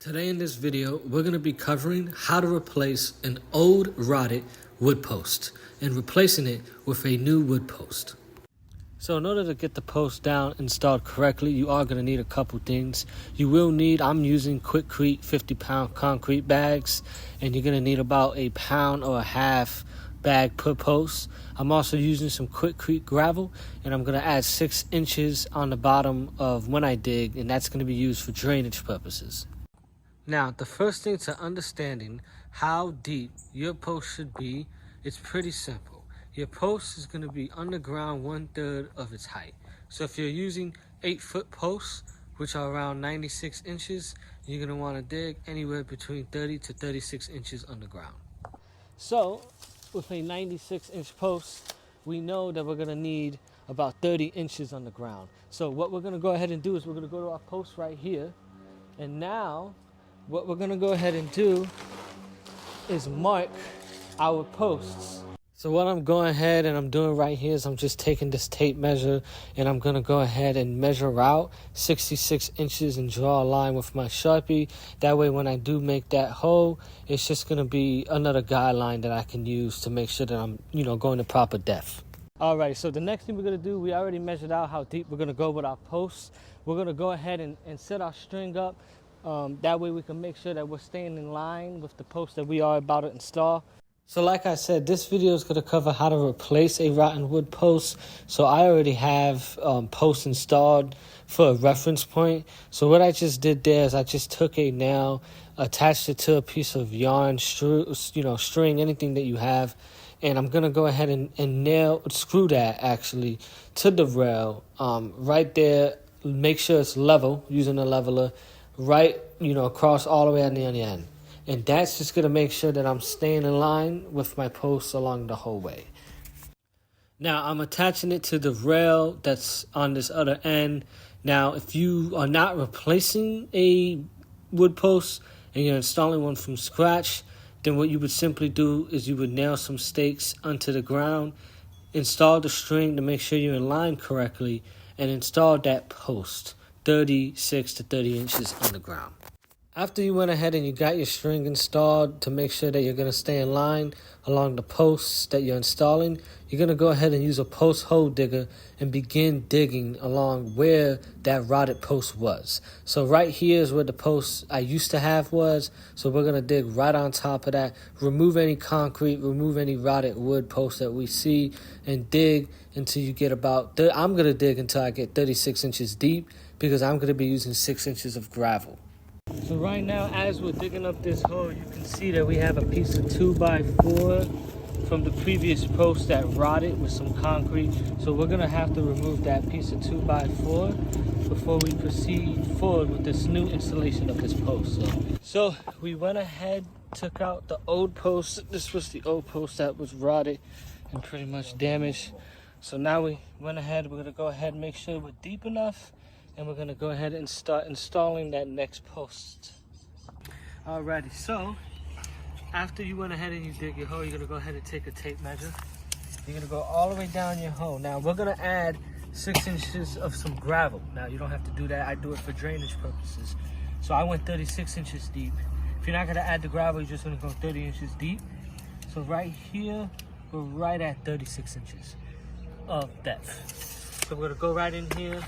Today in this video, we're going to be covering how to replace an old rotted wood post and replacing it with a new wood post. So in order to get the post down installed correctly, you are going to need a couple things. You will need, I'm using Quikrete 50-pound concrete bags, and you're going to need about a pound or a half bag per post. I'm also using some Quikrete gravel, and I'm going to add 6 inches on the bottom of when I dig, and that's going to be used for drainage purposes. Now, the first thing to understanding how deep your post should be, it's pretty simple. Your post is going to be underground 1/3 of its height. So if you're using 8-foot posts, which are around 96 inches, you're going to want to dig anywhere between 30 to 36 inches underground. So with a 96-inch post, we know that we're going to need about 30 inches underground. So what we're going to go ahead and do is we're going to go to our post right here, and now what we're gonna go ahead and do is mark our posts. So what I'm going ahead and I'm doing right here is I'm just taking this tape measure and I'm gonna go ahead and measure out 66 inches and draw a line with my Sharpie. That way when I do make that hole, it's just gonna be another guideline that I can use to make sure that I'm, going the proper depth. Alright, so the next thing we're gonna do, we already measured out how deep we're gonna go with our posts. We're gonna go ahead and set our string up. That way we can make sure that we're staying in line with the post that we are about to install. So like I said, this video is going to cover how to replace a rotten wood post. So I already have posts installed for a reference point. So what I just did there is I just took a nail, attached it to a piece of yarn, string, anything that you have. And I'm going to go ahead and screw that actually to the rail right there. Make sure it's level using a leveler. Right, across all the way on the end. And that's just going to make sure that I'm staying in line with my posts along the whole way. Now, I'm attaching it to the rail that's on this other end. Now, if you are not replacing a wood post and you're installing one from scratch, then what you would simply do is you would nail some stakes onto the ground, install the string to make sure you're in line correctly, and install that post 36 to 30 inches underground. After you went ahead and you got your string installed to make sure that you're going to stay in line along the posts that you're installing, you're going to go ahead and use a post hole digger and begin digging along where that rotted post was. So right here is where the post I used to have was. So we're going to dig right on top of that, remove any concrete, remove any rotted wood posts that we see, and dig until you get I'm going to dig until I get 36 inches deep, because I'm going to be using 6 inches of gravel. So right now, as we're digging up this hole, you can see that we have a piece of 2x4 from the previous post that rotted with some concrete. So we're going to have to remove that piece of 2x4 before we proceed forward with this new installation of this post. So we went ahead, took out the old post. This was the old post that was rotted and pretty much damaged. So now we went ahead, we're going to go ahead and make sure we're deep enough, and we're going to go ahead and start installing that next post. Alrighty, so after you went ahead and you dig your hole, you're going to go ahead and take a tape measure. You're going to go all the way down your hole. Now we're going to add 6 inches of some gravel. Now you don't have to do that, I do it for drainage purposes. So I went 36 inches deep. If you're not going to add the gravel, you're just going to go 30 inches deep. So right here, we're right at 36 inches of depth. So we're going to go right in here,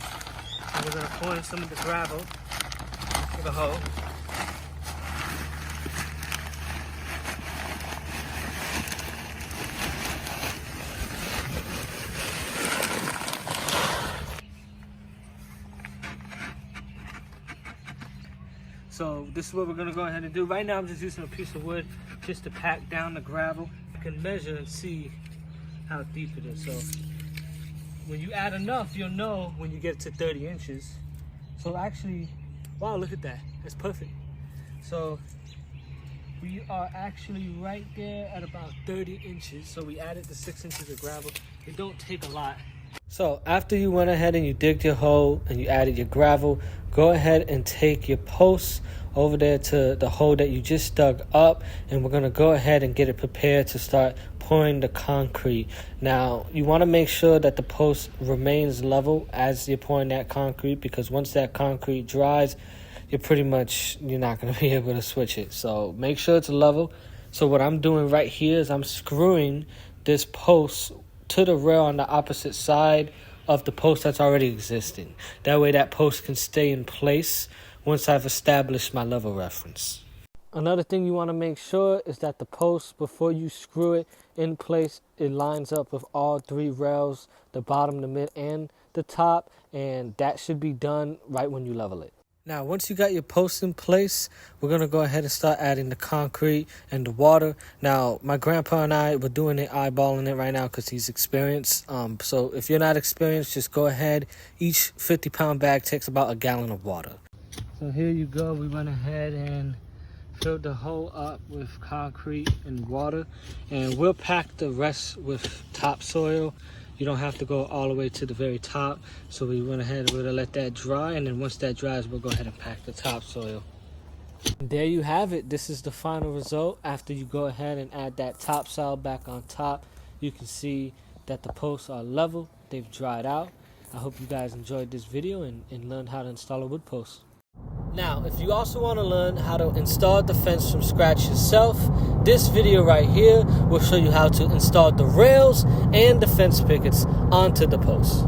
and we're going to pour in some of the gravel to the hole. So this is what we're going to go ahead and do. Right now I'm just using a piece of wood just to pack down the gravel. You can measure and see how deep it is. So when you add enough, you'll know when you get to 30 inches. So actually, wow, look at that. That's perfect. So we are actually right there at about 30 inches. So we added the 6 inches of gravel. It don't take a lot. So after you went ahead and you digged your hole and you added your gravel, go ahead and take your posts over there to the hole that you just dug up, and we're going to go ahead and get it prepared to start pouring the concrete. Now, you want to make sure that the post remains level as you're pouring that concrete, because once that concrete dries, you're not going to be able to switch it. So make sure it's level. So what I'm doing right here is I'm screwing this post to the rail on the opposite side of the post that's already existing. That way that post can stay in place once I've established my level reference. Another thing you want to make sure is that the post, before you screw it in place, it lines up with all three rails, the bottom, the mid, and the top, and that should be done right when you level it. Now, once you got your post in place, we're going to go ahead and start adding the concrete and the water. Now, my grandpa and I, we're doing it, eyeballing it right now because he's experienced. So if you're not experienced, just go ahead. Each 50-pound bag takes about a gallon of water. So here you go. We went ahead and filled the hole up with concrete and water, and we'll pack the rest with topsoil. You don't have to go all the way to the very top. So we went ahead and we're gonna let that dry, and then once that dries, we'll go ahead and pack the topsoil. And there you have it. This is the final result. After you go ahead and add that topsoil back on top, you can see that the posts are level. They've dried out. I hope you guys enjoyed this video and learned how to install a wood post. Now, if you also want to learn how to install the fence from scratch yourself, this video right here will show you how to install the rails and the fence pickets onto the post.